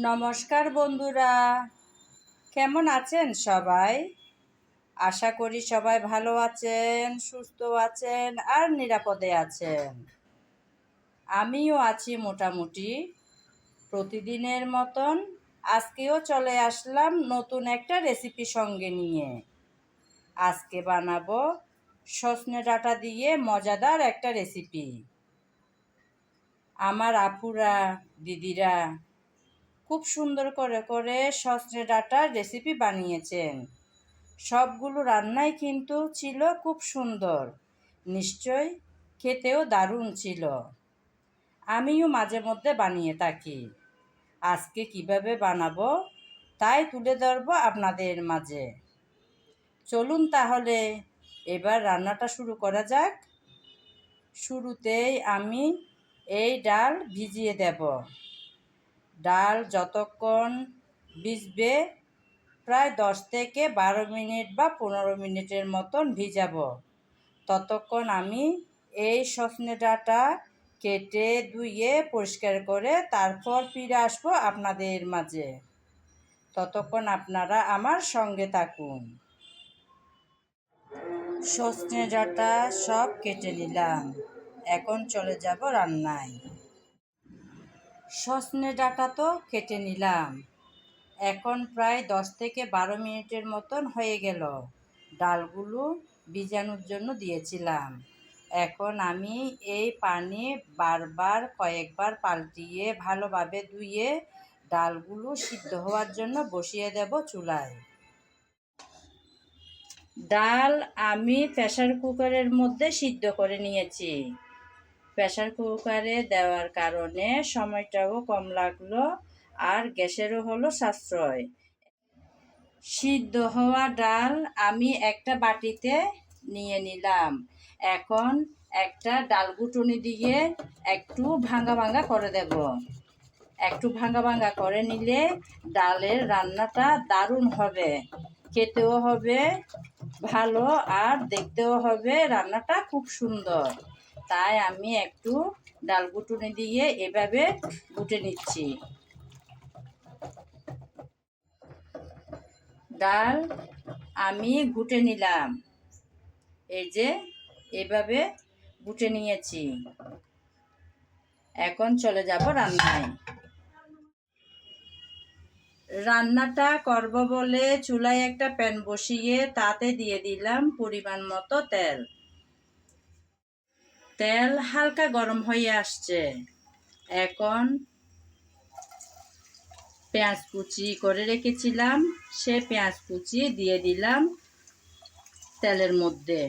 নমস্কার বন্ধুরা, কেমন আছেন সবাই? আশা করি সবাই ভালো আছেন, সুস্থ আছেন আর নিরাপদে আছেন। আমিও আছি মোটামুটি। প্রতিদিনের মতন আজকেও চলে আসলাম নতুন একটা রেসিপি সঙ্গে নিয়ে। আজকে বানাবো সজনে ডাঁটা দিয়ে মজাদার একটা রেসিপি। আমার আপুরা, দিদিরা খুব সুন্দর করে করে সজনে ডাঁটার রেসিপি বানিয়েছেন। সবগুলো রান্নাই কিন্তু ছিল খুব সুন্দর, নিশ্চয় খেতেও দারুণ ছিল। আমিও মাঝে মধ্যে বানিয়ে থাকি। আজকে কিভাবে বানাবো তাই তুলে ধরবো আপনাদের মাঝে। চলুন তাহলে এবার রান্নাটা শুরু করা যাক। শুরুতেই আমি এই ডাল ভিজিয়ে দেব। ডাল যতক্ষণ ভিজবে প্রায় 10 থেকে 12 মিনিট বা 15 মিনিটের মতন ভিজাবো, ততক্ষণ আমি এই সজনে ডাঁটা কেটে ধুয়ে পরিষ্কার করে তারপর ফিরে আসবো আপনাদের মাঝে। ততক্ষণ আপনারা আমার সঙ্গে থাকুন। সজনে ডাঁটা সব কেটে নিলাম, এখন চলে যাব রান্নায়। সজনে ডাঁটা তো কেটে নিলাম, এখন প্রায় 10 থেকে 12 মিনিটের মতন হয়ে গেল। ডালগুলো ভিজানোর জন্য দিয়েছিলাম। এখন আমি এই পানি বারবার কয়েকবার পাল্টিয়ে ভালোভাবে ধুয়ে ডালগুলো সিদ্ধ হওয়ার জন্য বসিয়ে দেব চুলায়। ডাল আমি প্রেসার কুকারের মধ্যে সিদ্ধ করে নিয়েছি। প্রেসার কুকারে দেওয়ার কারণে সময়টাও কম লাগলো আর গ্যাসেরও হলো সাশ্রয়। সিদ্ধ হওয়া ডাল আমি একটা বাটিতে নিয়ে নিলাম। এখন একটা ডাল ঘুটুনি দিয়ে একটু ভাঙা ভাঙা করে দেব। একটু ভাঙা ভাঙা করে নিলে ডালের রান্নাটা দারুণ হবে, খেতেও হবে ভালো আর দেখতেও হবে রান্নাটা খুব সুন্দর। তাই আমি একটু ডাল ঘুটুনি দিয়ে এভাবে ঘুটে নিচ্ছি। ডাল আমি ঘুটে নিলাম, এই যে এভাবে ঘুটে নিয়েছি। এখন চলে যাব রান্নায়। রান্নাটা করব বলে চুলায় একটা প্যান বসিয়ে তাতে দিয়ে দিলাম পরিমাণ মতো তেল। তেল হালকা গরম হয়ে আসছে। এখন পেঁয়াজ কুচি করে রেখেছিলাম, সে পেঁয়াজ কুচি দিয়ে দিলাম তেলের মধ্যে।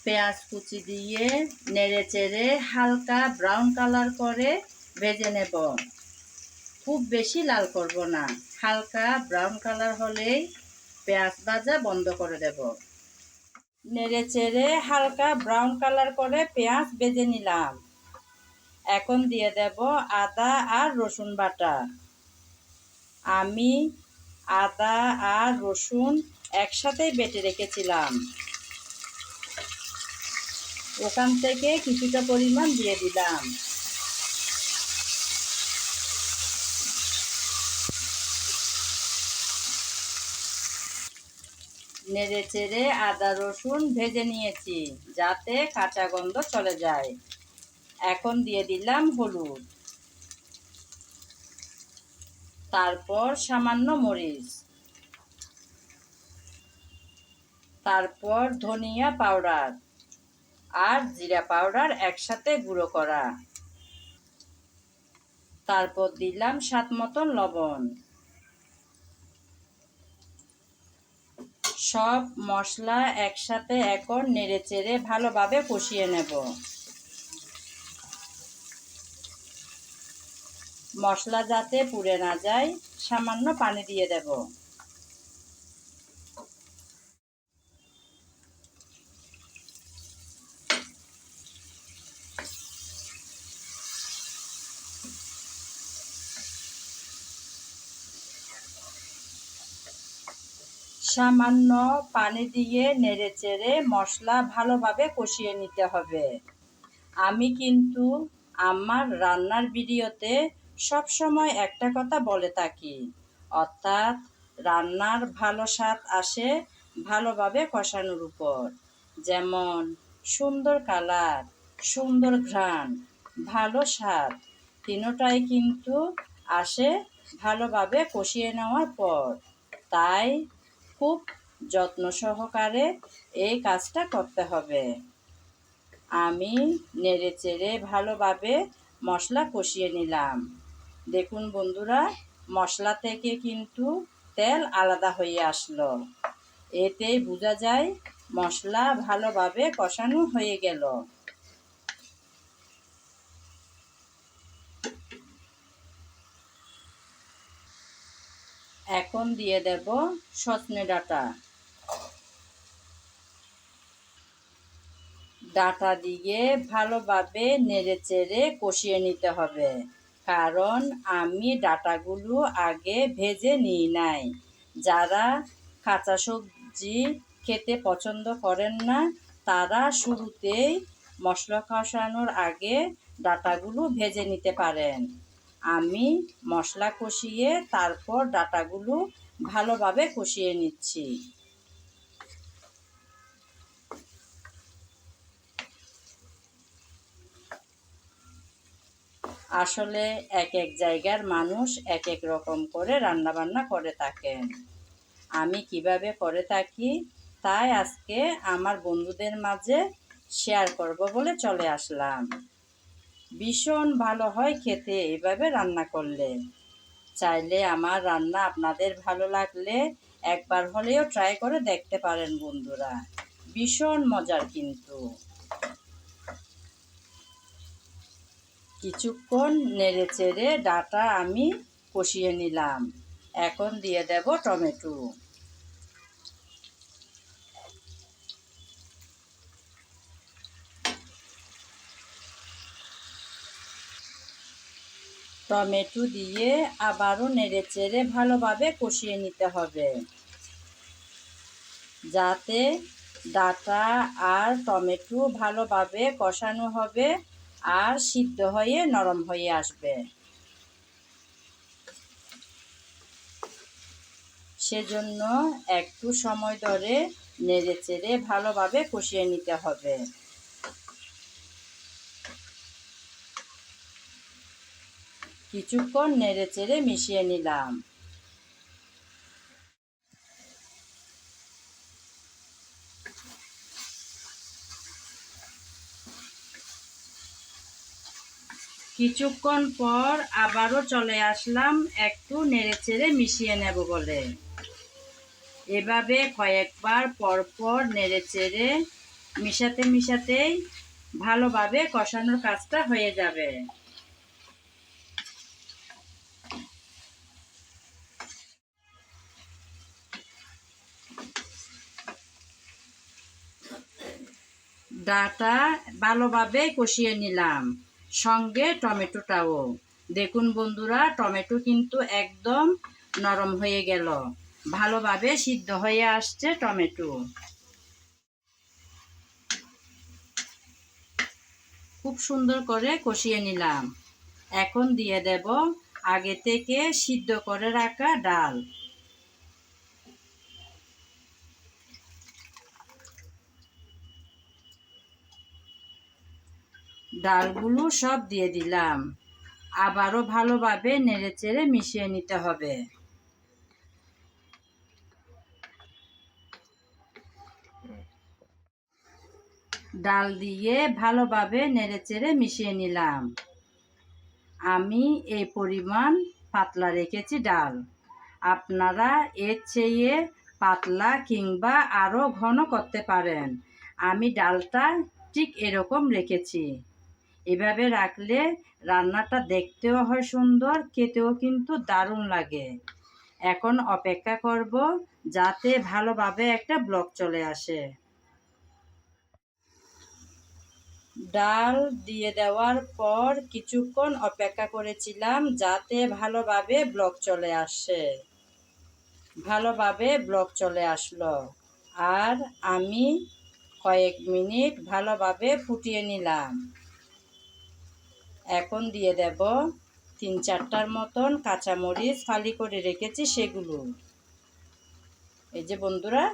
পেঁয়াজ কুচি দিয়ে নেড়ে চেড়ে হালকা ব্রাউন কালার করে ভেজে নেব। খুব বেশি লাল করব না, হালকা ব্রাউন কালার হলেই পেঁয়াজ ভাজা বন্ধ করে দেব। নেড়ে চেড়ে হালকা ব্রাউন কালার করে পেঁয়াজ ভেজে নিলাম। এখন দিয়ে দেব আদা আর রসুন বাটা। আমি আদা আর রসুন একসাথেই বেটে রেখেছিলাম, ওখান থেকে কিছুটা পরিমাণ দিয়ে দিলাম। নেড়ে চেড়ে আদা রসুন ভেজে নিয়েছি যাতে কাঁচা গন্ধ চলে যায়। এখন দিয়ে দিলাম হলুদ, তারপর সামান্য মরিচ, তারপর ধনিয়া পাউডার আর জিরা পাউডার একসাথে গুঁড়ো করা, তারপর দিলাম স্বাদ মতন লবণ। সব মশলা একসাথে এখন নেড়ে চেড়ে ভালোভাবে কষিয়ে নেব। মশলা যাতে পুড়ে না যায় সামান্য পানি দিয়ে দেব। সামান্য পানি দিয়ে নেড়ে চেড়ে মশলা ভালোভাবে কষিয়ে নিতে হবে। আমি কিন্তু আমার রান্নার ভিডিওতে সব সময় একটা কথা বলে থাকি, অর্থাৎ রান্নার ভালো স্বাদ আসে ভালোভাবে কষানোর উপর। যেমন সুন্দর কালার, সুন্দর ঘ্রাণ, ভালো স্বাদ তিনোটাই কিন্তু আসে ভালোভাবে কষিয়ে নেওয়ার পর। তাই খুব যত্ন সহকারে এই কাজটা করতে হবে। আমি নেড়েচেড়ে ভালোভাবে মশলা কষিয়ে নিলাম। দেখুন বন্ধুরা, মশলা থেকে কিন্তু তেল আলাদা হয়ে আসলো। এতেই বোঝা যায় মশলা ভালোভাবে কষানো হয়ে গেল। এখন দিয়ে দেব সজনে ডাঁটা। ডাঁটা দিয়ে ভালোভাবে নেড়েচেড়ে কষিয়ে নিতে হবে, কারণ আমি ডাঁটাগুলো আগে ভেজে নিই নাই। যারা কাঁচা সবজি খেতে পছন্দ করেন না, তারা শুরুতেই মশলা কষানোর আগে ডাঁটাগুলো ভেজে নিতে পারেন। আমি মশলা কষিয়ে তারপর ডাঁটাগুলো ভালোভাবে কষিয়ে নিচ্ছি। আসলে এক এক জায়গার মানুষ এক এক রকম করে রান্নাবান্না করে থাকেন। আমি কিভাবে করে থাকি তাই আজকে আমার বন্ধুদের মাঝে শেয়ার করব বলে চলে আসলাম। ভীষণ ভালো হয় খেতে এভাবে রান্না করলে। চাইলে আমার রান্না আপনাদের ভালো লাগলে একবার হলেও ট্রাই করে দেখতে পারেন বন্ধুরা। ভীষণ মজার কিন্তু। কিছুক্ষণ নেড়েচেড়ে ডাঁটা আমি কষিয়ে নিলাম। এখন দিয়ে দেব টমেটো। টমেটো দিয়ে আবারও নেড়েচেড়ে ভালোভাবে কষিয়ে নিতে হবে, যাতে ডাঁটা আর টমেটো ভালোভাবে কষানো হবে আর সিদ্ধ হয়ে নরম হয়ে আসবে। সেজন্য একটু সময় ধরে নেড়েচেড়ে ভালোভাবে কষিয়ে নিতে হবে। কিছুক্ষণ নেড়েচেড়ে মিশিয়ে নিলাম। কিছুক্ষণ পর আবারও চলে আসলাম একটু নেড়েচেড়ে মিশিয়ে নেব বলে। এভাবে কয়েকবার পরপর নেড়েচেড়ে মিশাতে মিশাতেই ভালোভাবে কষানোর কাজটা হয়ে যাবে। ডাঁটা ভালোভাবে কষিয়ে নিলাম, সঙ্গে টমেটোটাও। দেখুন বন্ধুরা, টমেটো কিন্তু একদম নরম হয়ে গেল, ভালোভাবে সিদ্ধ হয়ে আসছে টমেটো। খুব সুন্দর করে কষিয়ে নিলাম। এখন দিয়ে দেব আগে থেকে সিদ্ধ করে রাখা ডাল। ডালগুলো সব দিয়ে দিলাম। আবারও ভালোভাবে নেড়েচেড়ে মিশিয়ে নিতে হবে। ডাল দিয়ে ভালোভাবে নেড়েচেড়ে মিশিয়ে নিলাম। আমি এই পরিমাণ পাতলা রেখেছি ডাল। আপনারা এর চেয়ে পাতলা কিংবা আরও ঘন করতে পারেন। আমি ডালটা ঠিক এরকম রেখেছি। এভাবে রাখলে রান্নাটা দেখতেও হয় সুন্দর, খেতেও কিন্তু দারুণ লাগে। এখন অপেক্ষা করব যাতে ভালোভাবে একটা ব্লক চলে আসে। ডাল দিয়ে দেওয়ার পর কিছুক্ষণ অপেক্ষা করেছিলাম যাতে ভালোভাবে ব্লক চলে আসে। ভালোভাবে ব্লক চলে আসলো আর আমি কয়েক মিনিট ভালোভাবে ফুটিয়ে নিলাম। এখন দিয়ে দেব 3-4টার মতন কাঁচামরিচ ফালি করে রেখেছি সেগুলো। এই যে বন্ধুরা,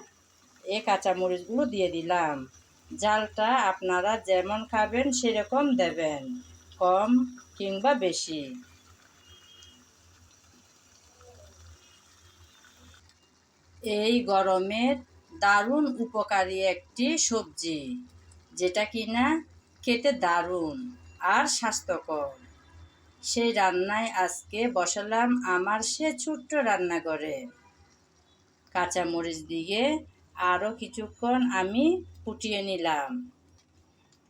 এই কাঁচামরিচগুলো দিয়ে দিলাম। ঝালটা আপনারা যেমন খাবেন সেরকম দেবেন, কম কিংবা বেশি। এই গরমের দারুণ উপকারী একটি সবজি, যেটা কিনা খেতে দারুণ আর স্বাস্থ্যকর। সেই রান্নায় আজকে বসালাম আমার সে ছোট্ট রান্নাঘরে। কাঁচামরিচ দিয়ে আরও কিছুক্ষণ আমি ফুটিয়ে নিলাম।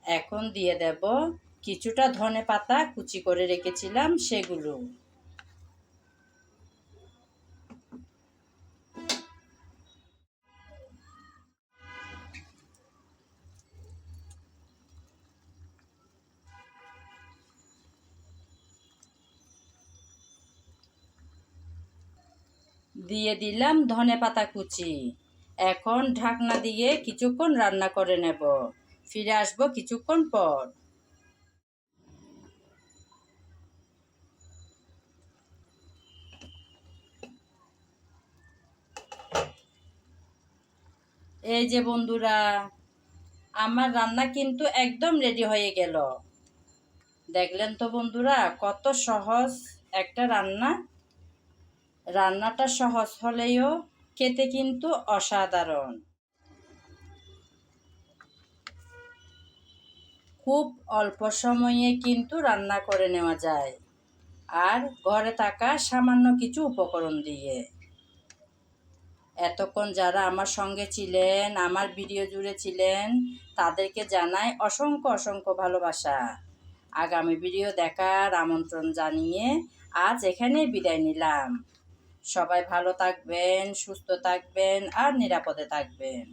এখন দিয়ে দেব কিছুটা ধনেপাতা কুচি করে রেখেছিলাম সেগুলো। দিয়ে দিলাম ধনেপাতা কুচি। এখন ঢাকনা দিয়ে কিছুক্ষণ রান্না করে নেব। ফিরে আসবো কিছুক্ষণ পর। এই যে বন্ধুরা, আমার রান্না কিন্তু একদম রেডি হয়ে গেল। দেখলেন তো বন্ধুরা, কত সহজ একটা রান্না। রান্নাটা সহজ হলেও খেতে কিন্তু অসাধারণ। খুব অল্প সময়ে কিন্তু রান্না করে নেওয়া যায়, আর ঘরে থাকা সামান্য কিছু উপকরণ দিয়ে। এতক্ষণ যারা আমার সঙ্গে ছিলেন, আমার ভিডিও জুড়ে ছিলেন, তাদেরকে জানাই অসংখ্য অসংখ্য ভালোবাসা। আগামী ভিডিও দেখার আমন্ত্রণ জানিয়ে আজ এখানেই বিদায় নিলাম। সবাই ভালো থাকবেন, সুস্থ থাকবেন আর নিরাপদে থাকবেন।